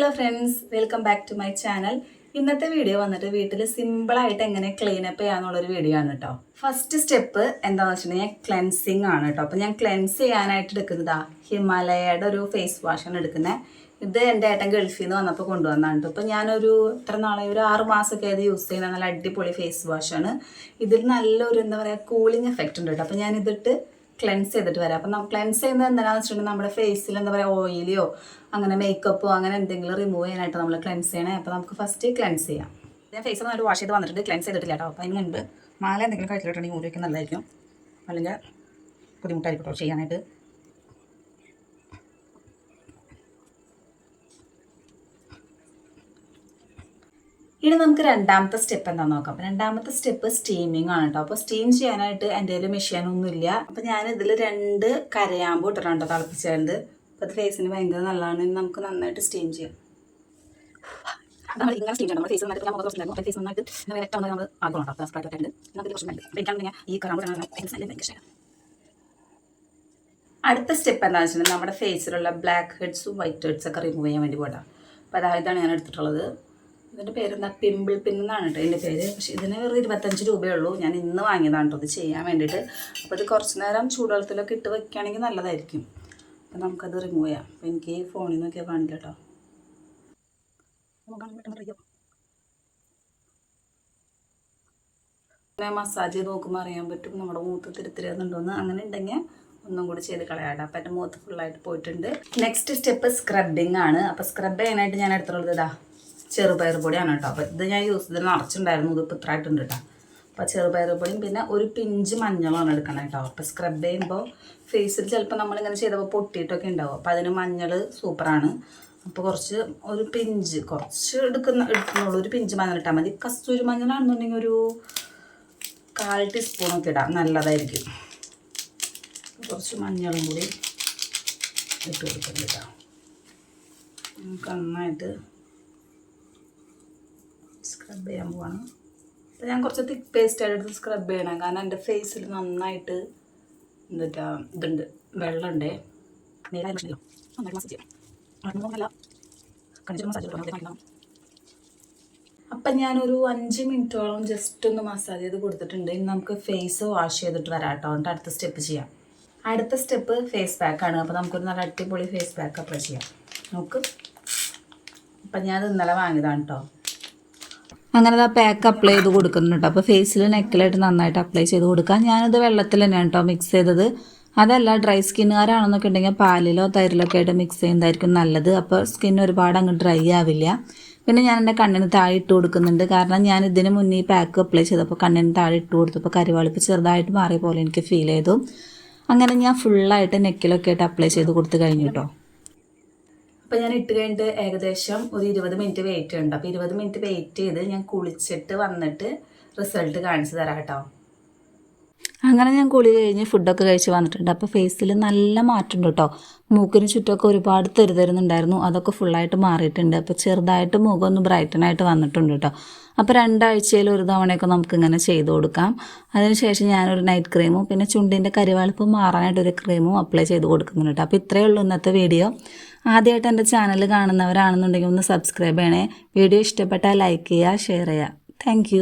Hello friends, welcome back to my channel. ഇന്നത്തെ video വന്നിട്ട് വീട്ടിൽ സിമ്പിളായിട്ട് എങ്ങനെ ക്ലീൻ അപ്പ് ചെയ്യാന്നുള്ളൊരു വീഡിയോ ആണ് കേട്ടോ. ഫസ്റ്റ് സ്റ്റെപ്പ് എന്താണെന്ന് വെച്ചിട്ടുണ്ടെങ്കിൽ ക്ലെൻസിങ് ആണ് കേട്ടോ. അപ്പോൾ ഞാൻ ക്ലെൻസ് ചെയ്യാനായിട്ട് എടുക്കുന്നതാ ഹിമാലയയുടെ ഒരു ഫേസ് വാഷാണ് എടുക്കുന്നത്. ഇത് എൻ്റെ ഏട്ടൻ ഗൾഫിൽ നിന്ന് വന്നപ്പോൾ കൊണ്ടുവന്നാണ് കേട്ടോ. അപ്പോൾ ഞാനൊരു എത്ര നാളെ ഒരു 6 മാസമൊക്കെ അത് യൂസ് ചെയ്യുന്ന നല്ല അടിപൊളി ഫേസ് വാഷാണ്. ഇതിൽ നല്ലൊരു എന്താ പറയുക കൂളിംഗ് എഫക്റ്റ് ഉണ്ട് കേട്ടോ. അപ്പോൾ ഞാനിതിട്ട് ക്ലെൻസ് ചെയ്തിട്ട് വരാം. അപ്പം ക്ലെൻസ് ചെയ്യുന്നത് എന്താണെന്ന് വെച്ചിട്ടുണ്ടെങ്കിൽ നമ്മുടെ ഫേസിൽ എന്താ പറയുക ഓയിലിയോ അങ്ങനെ മേക്കപ്പോ അങ്ങനെ എന്തെങ്കിലും റിമൂവ് ചെയ്യാനായിട്ട് നമ്മൾ ക്ലെൻസ് ചെയ്യണേ. അപ്പോൾ നമുക്ക് ഫസ്റ്റ് ക്ലെൻസ് ചെയ്യാം. ഞാൻ ഫേസ് നന്നായിട്ട് വാഷ് ചെയ്ത് വന്നിട്ടുണ്ട്, ക്ലെൻസ് ചെയ്തിട്ടില്ല കേട്ടോ. അപ്പോൾ അതിന് മുൻപ് മാല എന്തെങ്കിലും കഴിച്ചിട്ടുണ്ടെങ്കിൽ മൂടി വയ്ക്കാൻ നല്ലതായിരിക്കും, അല്ലെങ്കിൽ ബുദ്ധിമുട്ടായിരിക്കും കേട്ടോ ചെയ്യാനായിട്ട്. ഇനി നമുക്ക് രണ്ടാമത്തെ സ്റ്റെപ്പ് എന്താണെന്ന് നോക്കാം. അപ്പോൾ രണ്ടാമത്തെ സ്റ്റെപ്പ് സ്റ്റീമിങ് ആണ് കേട്ടോ. അപ്പോൾ സ്റ്റീം ചെയ്യാനായിട്ട് എൻ്റെ കയ്യിൽ മെഷീനൊന്നുമില്ല. അപ്പോൾ ഞാൻ ഇതിൽ 2 കരയാമ്പ് ഇട്ടിട്ടുണ്ടോ തിളപ്പിച്ചത്. അപ്പോൾ അത് ഫേസിന് ഭയങ്കര നല്ലതാണ്. ഇനി നമുക്ക് നന്നായിട്ട് സ്റ്റീം ചെയ്യാം. നമ്മൾ ഇങ്ങനെ സ്റ്റീം ചെയ്യണം. നമ്മുടെ ഫേസ് നന്നായിട്ട് നമ്മൾ ഫേസ് നന്നായിട്ട് ഇങ്ങനെ വെട്ടം നമ്മൾ ആക്കണം കേട്ടോ. സ്പ്രൈറ്റായിട്ട് നമുക്ക് കുറച്ച് വേണ്ട. എനിക്കാണെങ്കിൽ ഈ കരാമ്പ് ഭയങ്കര ഇഷ്ടമാണ്. അടുത്ത സ്റ്റെപ്പ് എന്താണെന്ന് വെച്ചിട്ടുണ്ടെങ്കിൽ നമ്മുടെ ഫേസിലുള്ള ബ്ലാക്ക് ഹെഡ്സും വൈറ്റ് ഹെഡ്സ് ഒക്കെ റിമൂവ് ചെയ്യാൻ വേണ്ടി പോകണം. അപ്പോൾ അതായതാണ് ഞാൻ എടുത്തിട്ടുള്ളത്. ഇതിൻ്റെ പേരെന്താ, പിമ്പിൾ പിൻ എന്നാണ് കേട്ടോ ഇതിൻ്റെ പേര്. പക്ഷേ ഇതിന് വെറും 25 രൂപയേ ഉള്ളൂ. ഞാൻ ഇന്ന് വാങ്ങിയതാണ് കേട്ടോ ഇത് ചെയ്യാൻ വേണ്ടിയിട്ട്. അപ്പോൾ ഇത് കുറച്ച് നേരം ചൂടുവെള്ളത്തിലൊക്കെ ഇട്ട് വയ്ക്കുകയാണെങ്കിൽ നല്ലതായിരിക്കും. അപ്പോൾ നമുക്കത് റിമൂവ് ചെയ്യാം. അപ്പോൾ എനിക്ക് ഈ ഫോണിൽ നിന്നൊക്കെ കാണില്ല കേട്ടോ. മസാജ് ചെയ്ത് നോക്കുമ്പോൾ അറിയാൻ പറ്റും നമ്മുടെ മൂത്ത് തിരുത്തിരുന്നുണ്ടോയെന്ന്. അങ്ങനെ ഉണ്ടെങ്കിൽ ഒന്നും കൂടി ചെയ്ത് കളയാട്ടോ. അപ്പോൾ എൻ്റെ മൂത്ത് ഫുള്ളായിട്ട് പോയിട്ടുണ്ട്. നെക്സ്റ്റ് സ്റ്റെപ്പ് സ്ക്രബിങ് ആണ്. അപ്പോൾ സ്ക്രബ് ചെയ്യാനായിട്ട് ഞാൻ എടുത്തുള്ളത് ഇതാ ചെറുപയർ പൊടിയാണ് കേട്ടോ. അപ്പോൾ ഇത് ഞാൻ യൂസ് ചെയ്ത് നിറച്ചുണ്ടായിരുന്നു, ഇത് ഇപ്പോൾ ഇത്രയായിട്ടുണ്ട് കേട്ടോ. അപ്പോൾ ചെറുപയർ പൊടിയും പിന്നെ ഒരു പിഞ്ച് മഞ്ഞളാണ് എടുക്കണം കേട്ടോ. അപ്പോൾ സ്ക്രബ് ചെയ്യുമ്പോൾ ഫേസിൽ ചിലപ്പോൾ നമ്മളിങ്ങനെ ചെയ്തപ്പോൾ പൊട്ടിയിട്ടൊക്കെ ഉണ്ടാവും. അപ്പോൾ അതിന് മഞ്ഞൾ സൂപ്പറാണ്. അപ്പോൾ ഒരു പിഞ്ച് കുറച്ച് എടുക്കുന്നുള്ളൂ, ഒരു പിഞ്ച് മഞ്ഞൾ ഇട്ടാൽ മതി. കസ്തൂരി മഞ്ഞളാണെന്നുണ്ടെങ്കിൽ ഒരു 1/4 ടീസ്പൂണൊക്കെ ഇടാം, നല്ലതായിരിക്കും. കുറച്ച് മഞ്ഞളും കൂടി ഇട്ട് കൊടുക്കണം കേട്ടോ. നമുക്ക് നന്നായിട്ട് സ്ക്രബ് ചെയ്യാൻ പോവാണ്. അപ്പോൾ ഞാൻ കുറച്ച് തിക്ക് പേസ്റ്റായിട്ട് എടുത്ത് സ്ക്രബ് ചെയ്യണം. കാരണം എൻ്റെ ഫേസിൽ നന്നായിട്ട് എന്താ ഇതുണ്ട്, വെള്ളമുണ്ടേ. നേരായില്ലോ നന്നായിട്ട് മസാജ് ചെയ്യാം. അപ്പം ഞാനൊരു 5 മിനിറ്റോളം ജസ്റ്റ് ഒന്ന് മസാജ് ചെയ്ത് കൊടുത്തിട്ടുണ്ട്. ഇനി നമുക്ക് ഫേസ് വാഷ് ചെയ്തിട്ട് വരാം കേട്ടോ. എന്നിട്ട് അടുത്ത സ്റ്റെപ്പ് ചെയ്യാം. അടുത്ത സ്റ്റെപ്പ് ഫേസ് പാക്കാണ്. അപ്പോൾ നമുക്കൊരു നല്ല അടിപൊളി ഫേസ് പാക്ക് അപ്ലൈ ചെയ്യാം. നോക്ക്, അപ്പം ഞാനത് ഇന്നലെ വാങ്ങിയതാണ് കേട്ടോ. അങ്ങനെ ആ പാക്ക് അപ്ലൈ ചെയ്ത് കൊടുക്കുന്നുണ്ട്. അപ്പോൾ ഫേസിൽ നെക്കിലായിട്ട് നന്നായിട്ട് അപ്ലൈ ചെയ്ത് കൊടുക്കാം. ഞാനിത് വെള്ളത്തിൽ തന്നെയാണ് കേട്ടോ മിക്സ് ചെയ്തത്. അതല്ല ഡ്രൈ സ്കിന്നുകാരാണെന്നൊക്കെ ഉണ്ടെങ്കിൽ പാലിലോ തൈരിലൊക്കെ ആയിട്ട് മിക്സ് ചെയ്യുന്നതായിരിക്കും നല്ലത്. അപ്പോൾ സ്കിൻ ഒരുപാട് അങ്ങ് ഡ്രൈ ആവില്ല. പിന്നെ ഞാൻ എൻ്റെ കണ്ണിന് താഴെ ഇട്ട് കൊടുക്കുന്നുണ്ട്. കാരണം ഞാൻ ഇതിന് മുന്നേ ഈ പാക്ക് അപ്ലൈ ചെയ്തപ്പോൾ കണ്ണിന് താഴെ ഇട്ട് കൊടുത്തപ്പോൾ കരിവാളിപ്പ് ചെറുതായിട്ട് മാറിയ പോലെ എനിക്ക് ഫീൽ ചെയ്തു. അങ്ങനെ ഞാൻ ഫുള്ളായിട്ട് നെക്കിലൊക്കെ ആയിട്ട് അപ്ലൈ ചെയ്ത് കൊടുത്ത് കഴിഞ്ഞു കേട്ടോ. അപ്പോൾ ഞാൻ ഇട്ട് കഴിഞ്ഞിട്ട് ഏകദേശം ഒരു 20 മിനിറ്റ് വെയിറ്റ് ഉണ്ട്. അപ്പോൾ 20 മിനിറ്റ് വെയിറ്റ് ചെയ്ത് ഞാൻ കുളിച്ചിട്ട് വന്നിട്ട് റിസൾട്ട് കാണിച്ചു തരാം കേട്ടോ. അങ്ങനെ ഞാൻ കുളി കഴിഞ്ഞ് ഫുഡൊക്കെ കഴിച്ച് വന്നിട്ടുണ്ട്. അപ്പോൾ ഫേസിൽ നല്ല മാറ്റമുണ്ട് കേട്ടോ. മൂക്കിന് ചുറ്റുമൊക്കെ ഒരുപാട് തരുന്നുണ്ടായിരുന്നു, അതൊക്കെ ഫുള്ളായിട്ട് മാറിയിട്ടുണ്ട്. അപ്പോൾ ചെറുതായിട്ട് മുഖം ഒന്ന് ബ്രൈറ്റനായിട്ട് വന്നിട്ടുണ്ട് കേട്ടോ. അപ്പോൾ 2 ആഴ്ചയിൽ ഒരു തവണയൊക്കെ നമുക്കിങ്ങനെ ചെയ്ത് കൊടുക്കാം. അതിനുശേഷം ഞാനൊരു നൈറ്റ് ക്രീമും പിന്നെ ചുണ്ടിൻ്റെ കരിവാളിപ്പ് മാറാനായിട്ടൊരു ക്രീമും അപ്ലൈ ചെയ്ത് കൊടുക്കുന്നുണ്ട് കേട്ടോ. അപ്പോൾ ഇത്രയേ ഉള്ളൂ ഇന്നത്തെ വീഡിയോ. ആദ്യമായിട്ട് എൻ്റെ ചാനൽ കാണുന്നവരാണെന്നുണ്ടെങ്കിൽ ഒന്ന് സബ്സ്ക്രൈബ് ചെയ്യണേ. വീഡിയോ ഇഷ്ടപ്പെട്ടാൽ ലൈക്ക് ചെയ്യുക, ഷെയർ ചെയ്യുക. താങ്ക്